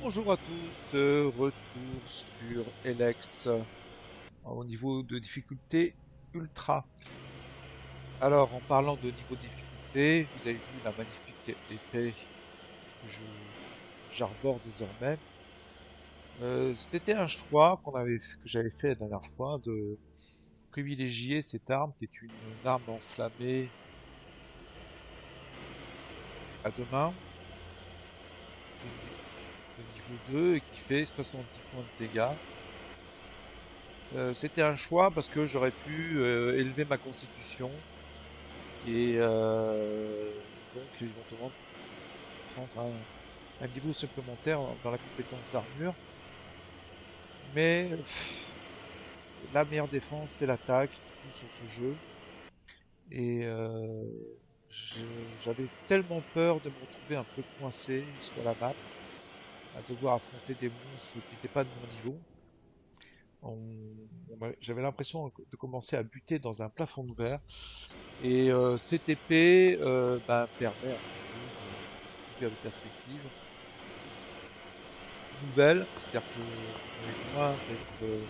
Bonjour à tous, retour sur Elex au niveau de difficulté ultra. Alors, en parlant de niveau de difficulté, vous avez vu la magnifique épée que j'arbore désormais. C'était un choix que j'avais fait la dernière fois de privilégier cette arme qui est une arme enflammée à deux mains de, de niveau 2 et qui fait 70 points de dégâts. C'était un choix parce que j'aurais pu élever ma constitution et donc éventuellement prendre un niveau supplémentaire dans la compétence d'armure. Mais la meilleure défense c'était l'attaque sur ce jeu et je- j'avais tellement peur de me retrouver un peu coincé sur la map, à devoir affronter des monstres qui n'étaient pas de mon niveau. J'avais l'impression de commencer à buter dans un plafond de verre. Et cette épée permet un petit peu de ouvrir des perspectives nouvelles. C'est-à-dire qu'on est loin d'être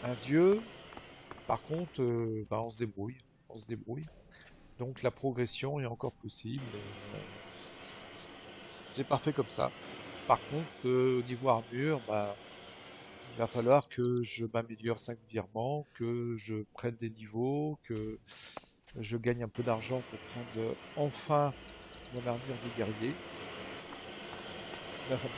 un dieu. Par contre, on se débrouille. On se débrouille. Donc la progression est encore possible. C'est parfait comme ça. Par contre, au niveau armure, il va falloir que je m'améliore singulièrement, que je prenne des niveaux, que je gagne un peu d'argent pour prendre enfin mon armure de guerrier. Mais enfin,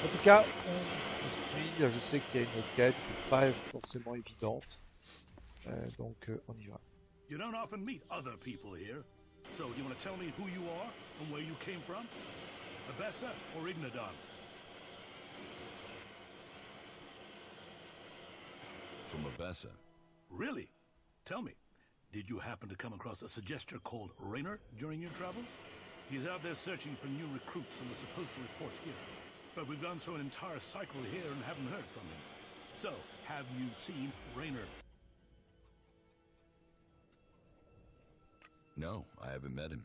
en tout cas, on construit. Je sais qu'il y a une quête qui n'est pas forcément évidente. On y va. You don't often meet other people here. So, do you want to tell me who you are and where you came from? Abessa or Ignadon? From Abessa. Really? Tell me, did you happen to come across a suggester called Raynor during your travels? He's out there searching for new recruits and was supposed to report here. But we've gone through an entire cycle here and haven't heard from him. So, have you seen Raynor? No, I haven't met him.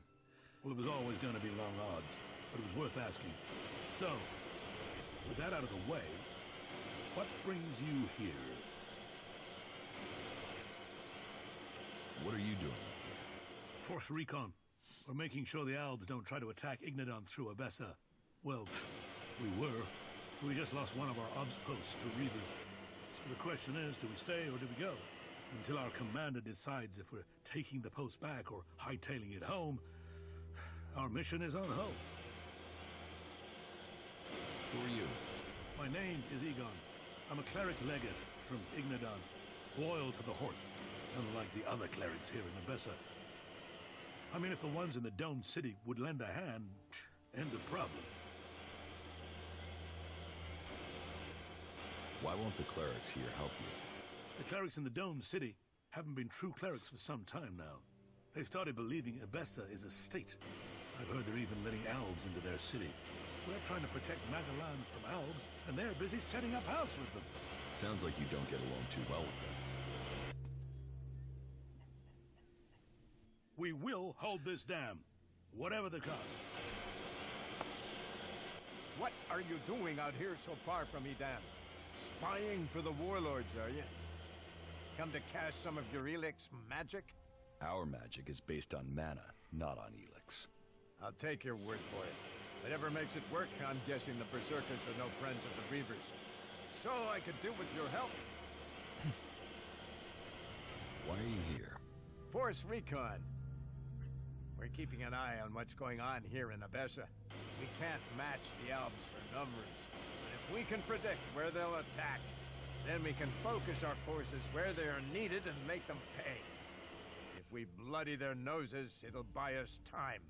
Well, it was always going to be long odds, but it was worth asking. So, with that out of the way, what brings you here? What are you doing? Force recon. We're making sure the Albs don't try to attack Ignadon through Abessa. Well, we were. We just lost one of our obs posts to Reavers. So the question is, do we stay or do we go? Until our commander decides if we're taking the post back or hightailing it home, our mission is on hold. Who are you? My name is Egon. I'm a cleric legate from Ignadon, loyal to the Hort, unlike the other clerics here in Abessa. I mean, if the ones in the domed city would lend a hand, end of problem. Why won't the clerics here help you? The clerics in the domed city haven't been true clerics for some time now. They've started believing Abessa is a state. I've heard they're even letting Albs into their city. We're trying to protect Magalan from Albs, and they're busy setting up house with them. Sounds like you don't get along too well with them. We will hold this dam, whatever the cost. What are you doing out here so far from Edam? Spying for the warlords, are you? Come to cast some of your Elix magic? Our magic is based on mana, not on Elix. I'll take your word for it. Whatever makes it work, I'm guessing the Berserkers are no friends of the Reavers. So I could do with your help. Why are you here? Force recon. We're keeping an eye on what's going on here in Abessa. We can't match the Albs for numbers. But if we can predict where they'll attack, then we can focus our forces where they are needed and make them pay. If we bloody their noses, it'll buy us time.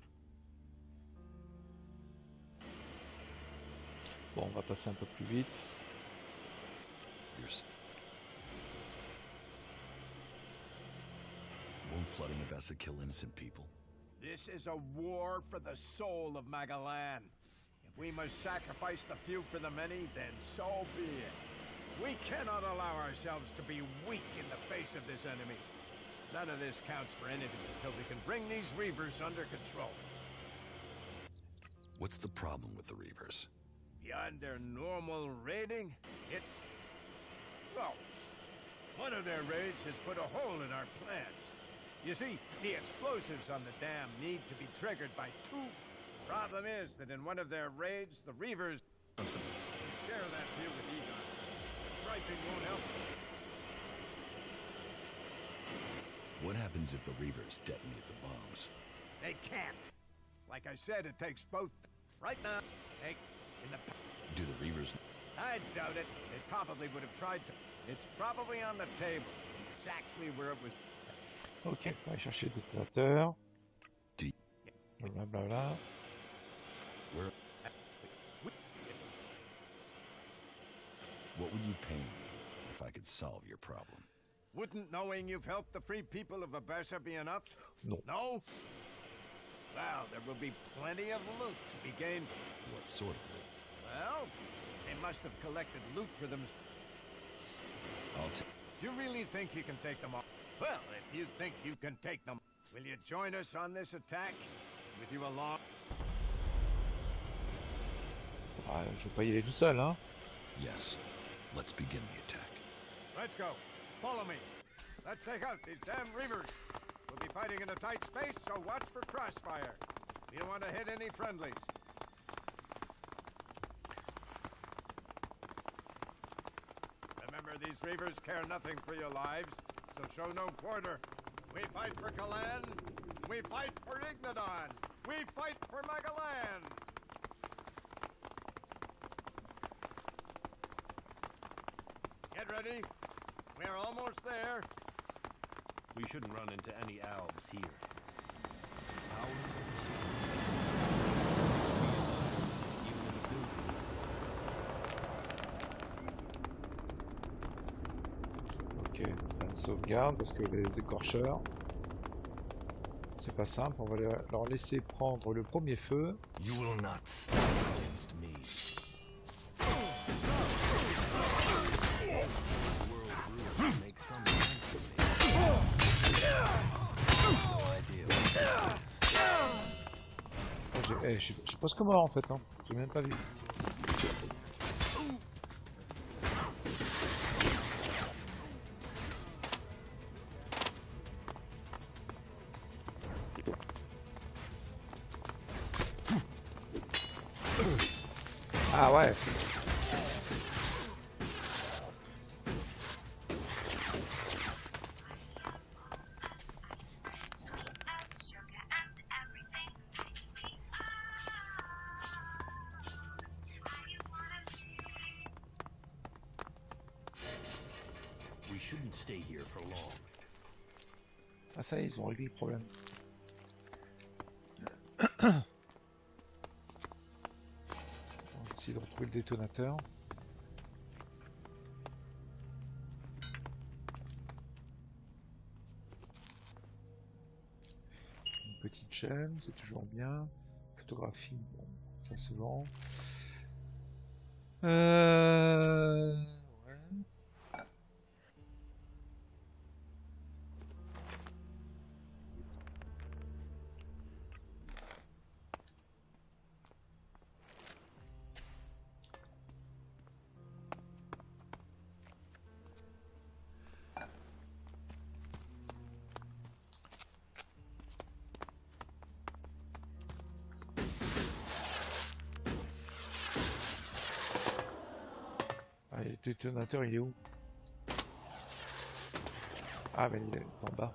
Bon, on va passer un peu plus vite. Won't flooding Abessa kill innocent people? This is a war for the soul of Magalan. If we must sacrifice the few for the many, then so be it. We cannot allow ourselves to be weak in the face of this enemy. None of this counts for anything until we can bring these Reavers under control. What's the problem with the Reavers? beyond their normal raiding, well, one of their raids has put a hole in our plans. You see, the explosives on the dam need to be triggered by 2. Problem is that in one of their raids, the Reavers share that view with Egon. Striping won't help. What happens if the Reavers detonate the bombs? They can't. Like I said, it takes both. Right now, in the... Do the Reavers... I doubt it. They probably would have tried to... It's probably on the table. Exactly where it was... Ok, il faut aller chercher le détonateur. D. Blablabla. Where... What would you pay me if I could solve your problem? Wouldn't knowing you've helped the free people of Abessa be enough? No. No? Well, there will be plenty of loot to be gained. What sort of loot? Well, they must have collected loot for them. I'll Do you really think you can take them all? Well, if you think you can take them, will you join us on this attack? With you along? Ah, je vais pas y aller tout seul, hein. Yes. Let's begin the attack. Let's go. Follow me. Let's take out these damn Reavers. We'll be fighting in a tight space, so watch for crossfire. You don't want to hit any friendlies. Remember, these Reavers care nothing for your lives, so show no quarter. We fight for Kalan. We fight for Ignadon. We fight for Magalan. Get ready. We're almost there. We shouldn't run into any Albs here. Ok, on fait une sauvegarde parce que les écorcheurs, c'est pas simple, on va leur laisser prendre le premier feu. You will not stand against me. Je suis presque mort en fait, hein. J'ai même pas vu. Ah ouais. We shouldn't stay here for long. Ah ça y est, ils ont réglé le problème. On va essayer de retrouver le détonateur. Une petite chaîne, c'est toujours bien. Photographie, bon, ça se vend. Ouais. Allez, le détonateur, il est où? Ah, mais il est en bas.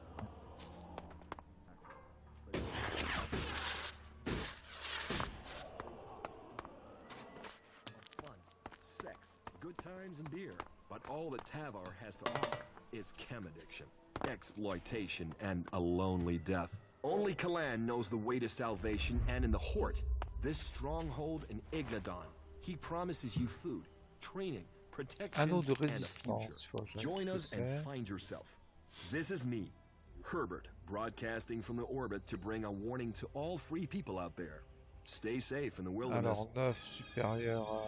Fun, sex, good times, and beer. But all that Tavar has to offer is chem addiction, exploitation, and a lonely death. Only Kalan knows the way to salvation, and in the Hort, this stronghold in Ignadon, he promises you food, training, protection, Anneau de and a résistance. future. Join us and find yourself. This is me, Herbert, broadcasting from the orbit to bring a warning to all free people out there. Stay safe in the wilderness. Alors 9 supérieur à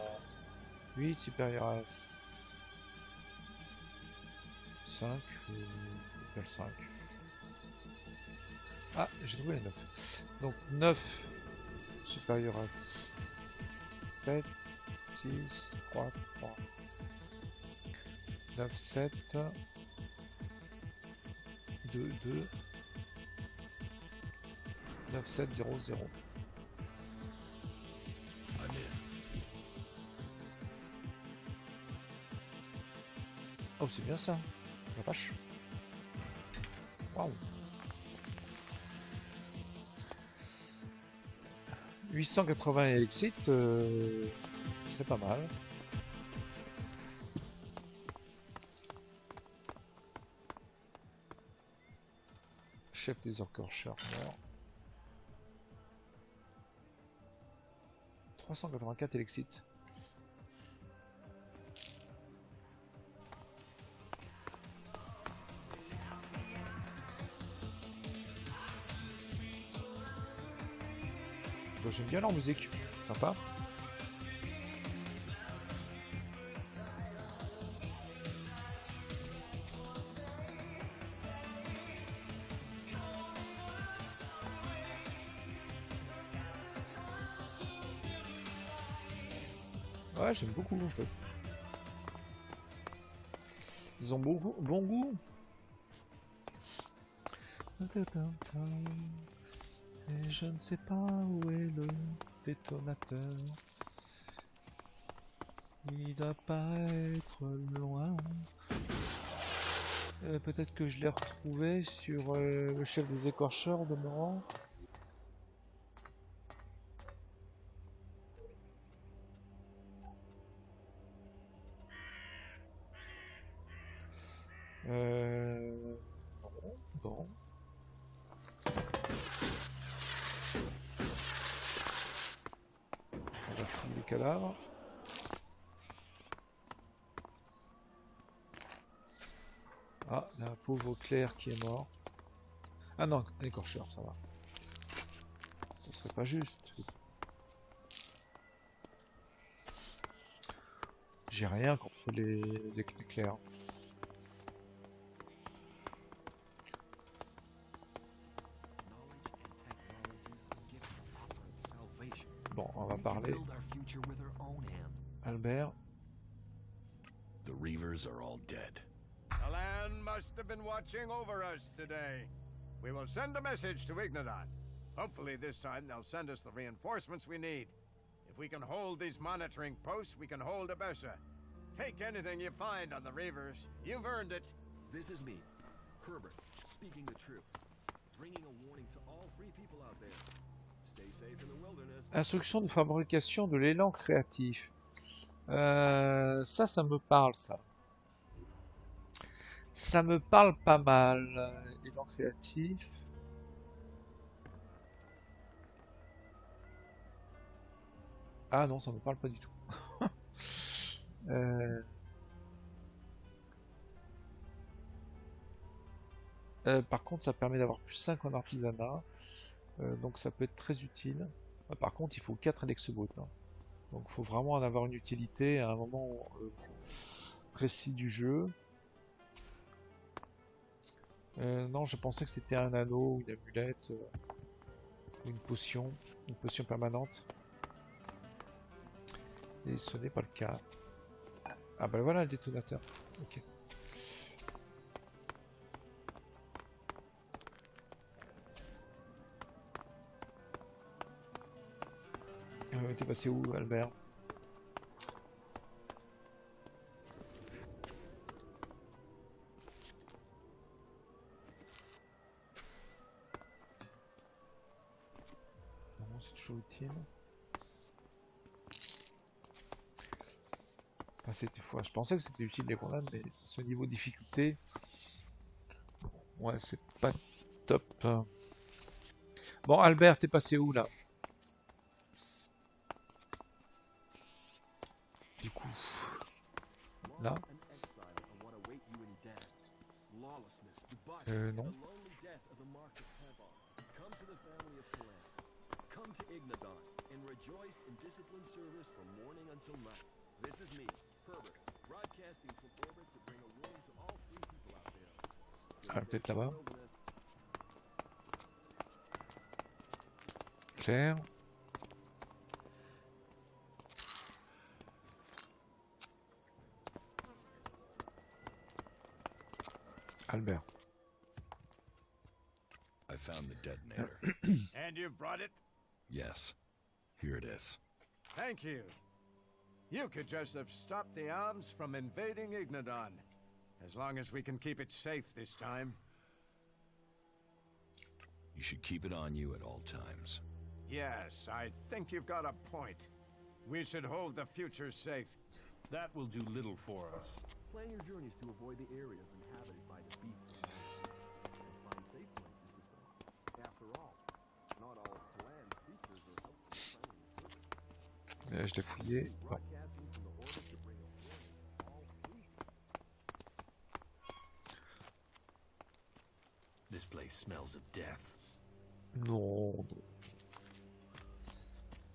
8 supérieur à 5 ou 5. Ah, j'ai trouvé les 9. Donc 9 supérieur à 7 6, 3, 3. 9, 7. 2, 2. 9, 7, 0, 0. I'm in. Oh, c'est bien ça. La vache. Waouh. 880 élixites, c'est pas mal. Chef des orcorchers mort. 384 élixites. J'aime bien leur musique, sympa. Ouais, j'aime beaucoup en fait. Ils ont beaucoup bon goût. Et je ne sais pas où est le détonateur. Il doit pas être loin. Peut-être que je l'ai retrouvé sur le chef des écorcheurs de demeurant. Non. On va fouiller les cadavres. Ah, la pauvre Claire qui est morte. Ah non, l'écorcheur, ça va. Ce serait pas juste. J'ai rien contre les éclairs. Bon, on va parler. Albert. The Reavers are all dead. The land must have been watching over us today. We will send a message to Ignodon. Hopefully this time they'll send us the reinforcements we need. If we can hold these monitoring posts, we can hold Abessa. Take anything you find on the Reavers. You've earned it. This is me, Herbert, speaking the truth. Bringing a warning to all free people out there. Stay safe in the wilderness. Instruction de fabrication de l'élan créatif. Ça me parle, ça. Ça me parle pas mal. Élan créatif. Ah non, ça me parle pas du tout. Par contre, ça permet d'avoir plus 5 en artisanat. Donc ça peut être très utile. Par contre, il faut 4 Alexebots. Hein. Donc il faut vraiment en avoir une utilité à un moment précis du jeu. Non, je pensais que c'était un anneau, une amulette, ou une potion permanente. Et ce n'est pas le cas. Ah bah voilà le détonateur. Ok. T'es passé où, Albert? Non, c'est toujours utile. Enfin, je pensais que c'était utile les grenades, mais à ce niveau de difficulté, ouais, c'est pas top. Bon, Albert, t'es passé où là? Du coup, là. Non. Ah, peut-être là-bas. Claire. Albert. I found the detonator. And you brought it? Yes. Here it is. Thank you. You could just have stopped the Albs from invading Ignadon. As long as we can keep it safe this time. You should keep it on you at all times. Yes, I think you've got a point. We should hold the future safe. That will do little for us. Plan your journeys to avoid the areas inhabited by the beasts and find safe places to stop. After all, not all land creatures are helpful, friendly, Je l'ai fouillé. Bon. broadcasting from the orbit to bring a warning to all creatures. This place smells of death. Non, non.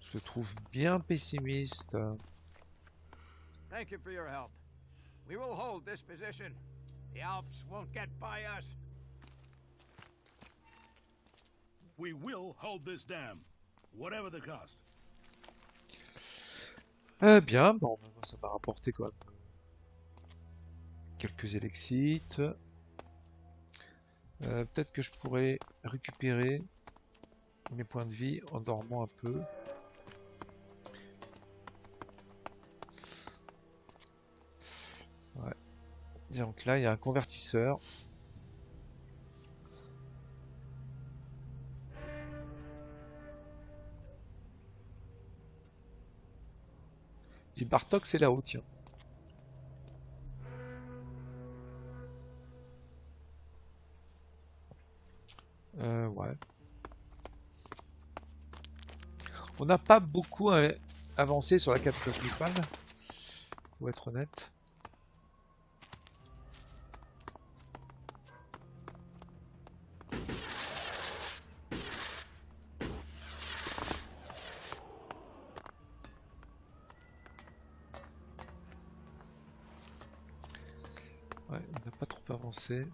Je le trouve bien pessimiste. Thank you for your help. We will hold this position. The Alps won't get by us. We will hold this dam, whatever the cost. Bien, bon, ça m'a rapporté quand même quelques élexites. Peut-être que je pourrais récupérer mes points de vie en dormant un peu. Ouais. Donc là, il y a un convertisseur. Et Bartok, c'est là-haut, tiens. Ouais. On n'a pas beaucoup avancé sur la quête principale, pour être honnête. Ouais, on n'a pas trop avancé.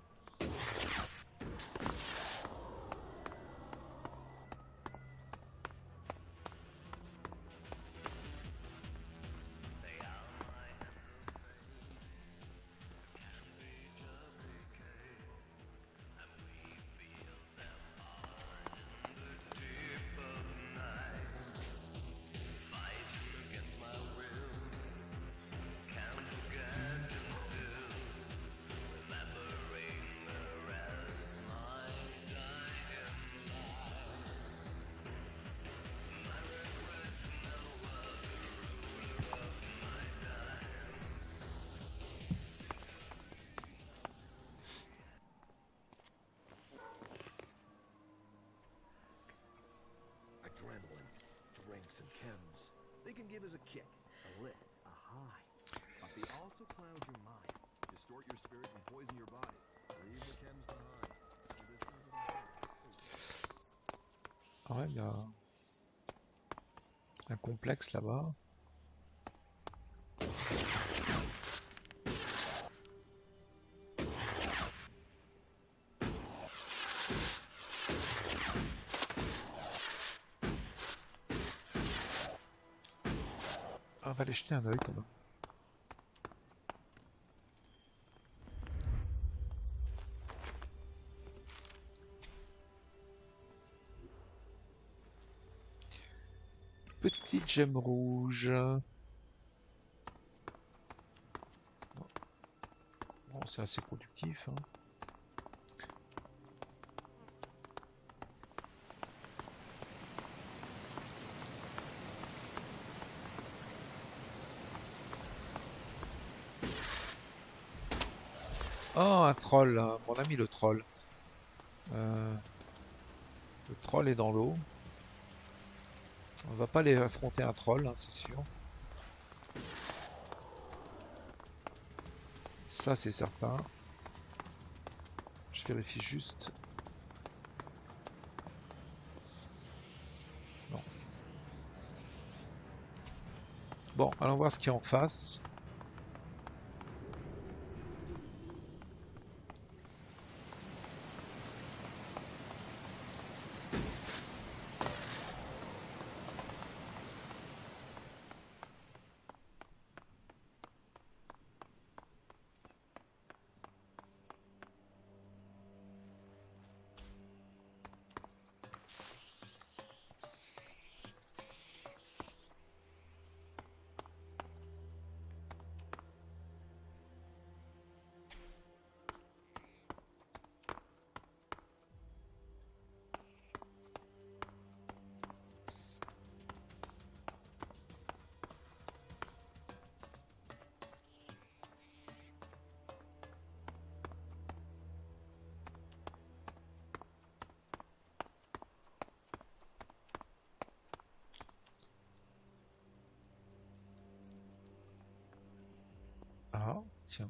Adrenaline, drinks, and chems. They can give us a kick, a lift, a high. But they also cloud your mind, distort your spirit, and poison your body. Leave the chems behind. Ah ouais, il y a un complexe là-bas. On va aller jeter un œil quand même. Petite gemme rouge. Bon, c'est assez productif, hein. Oh, un troll, hein. Mon ami le troll. Le troll est dans l'eau. On va pas aller affronter un troll, hein, c'est sûr. Ça, c'est certain. Je vérifie juste. Non. Bon, allons voir ce qu'il y a en face. Tiens.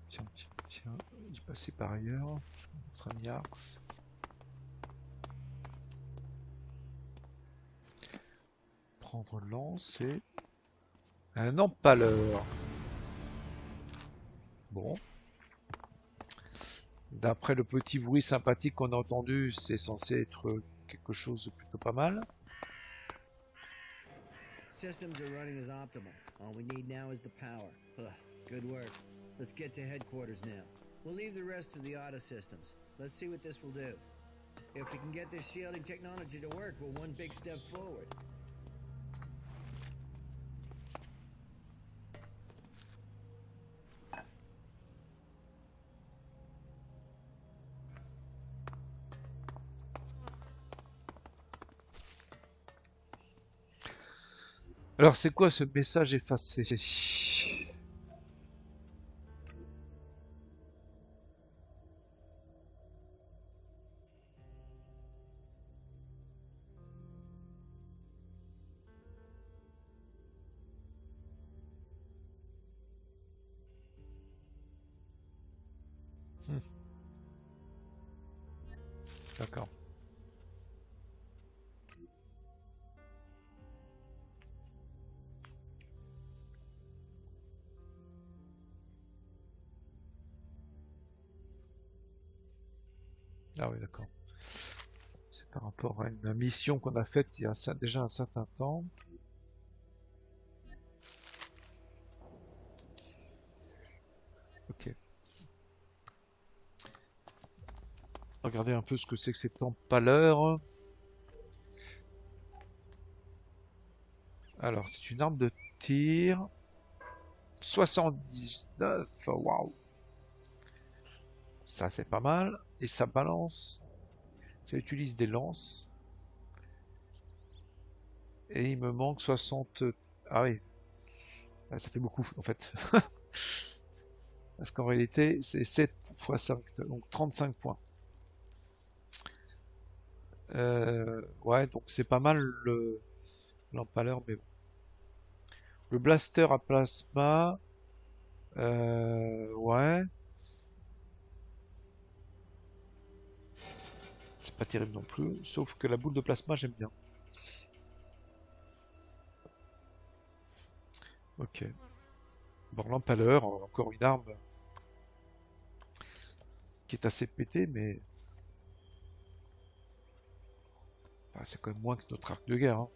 Tiens. J'ai passé par ailleurs. Notre ami Arx. Prendre lance et... un empaleur. Bon. D'après le petit bruit sympathique qu'on a entendu, c'est censé être quelque chose de plutôt pas mal. Systems are running as optimal. All we need now is the power. Ugh, good work. Let's get to headquarters now. We'll leave the rest to the auto systems. Let's see what this will do. If we can get this shielding technology to work, we're one big step forward. Alors c'est quoi ce message effacé? D'accord. Ah oui, d'accord. C'est par rapport à une mission qu'on a faite il y a déjà un certain temps. Ok. Regardez un peu ce que c'est que cet empaleur. Alors, c'est une arme de tir. 79, waouh. Ça, c'est pas mal. Et ça balance. Ça utilise des lances. Et il me manque 60... Ah oui. Ah, ça fait beaucoup, en fait. Parce qu'en réalité, c'est 7 x 5. Donc 35 points. Ouais, donc c'est pas mal l'empaleur, mais bon. Le blaster à plasma... ouais. C'est pas terrible non plus, sauf que la boule de plasma, j'aime bien. Ok. Bon, l'empaleur, encore une arme qui est assez pétée, mais... Enfin, c'est quand même moins que notre arc de guerre, hein.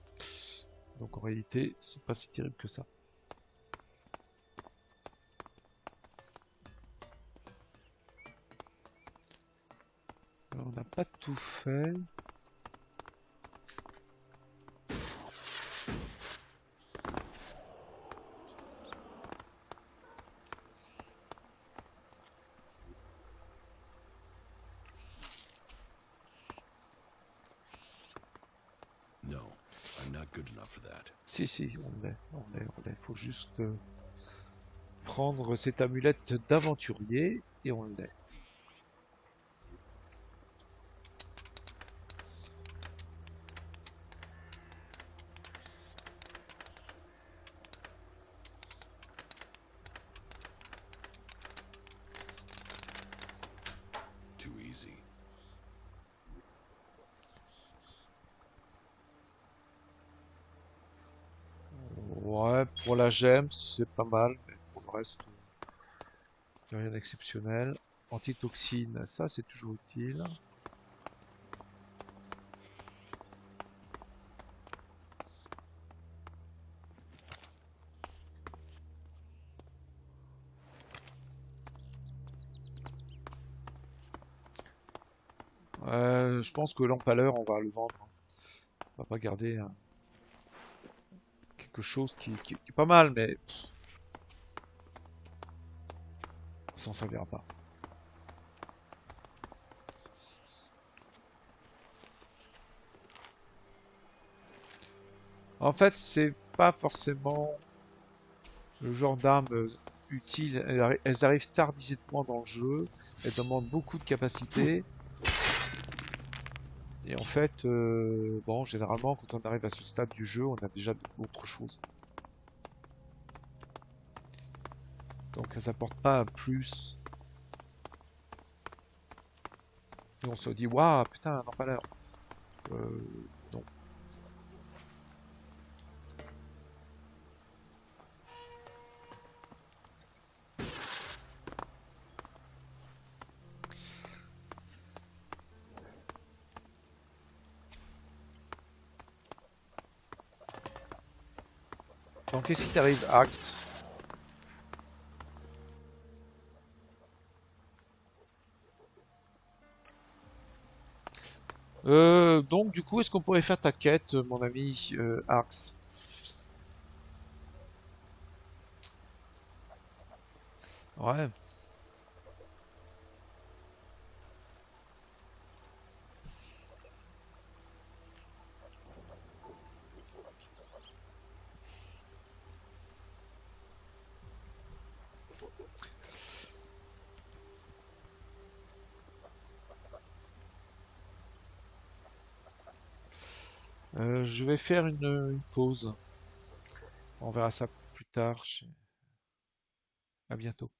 Donc en réalité, c'est pas si terrible que ça. Alors, on n'a pas tout fait. No, I'm not good enough for that. Si, on l'est. Faut juste prendre cette amulette d'aventurier et on l'est. Too easy. Ouais, pour la gemme, c'est pas mal, mais pour le reste, rien d'exceptionnel. Antitoxine, ça c'est toujours utile. Je pense que l'empaleur, on va le vendre. On va pas garder quelque chose qui est pas mal, mais pff, on s'en servira pas. En fait, c'est pas forcément le genre d'arme utile. Elles arrivent tardivement dans le jeu. Elles demandent beaucoup de capacité. Et en fait, bon, généralement, quand on arrive à ce stade du jeu, on a déjà d'autres choses. Donc elles apportent pas un plus. Et on se dit, waouh, putain, non pas l'heure. Non. Donc, et si t'arrives acte? Donc, du coup, est-ce qu'on pourrait faire ta quête, mon ami Arx? Ouais. Je vais faire une pause. On verra ça plus tard. À bientôt.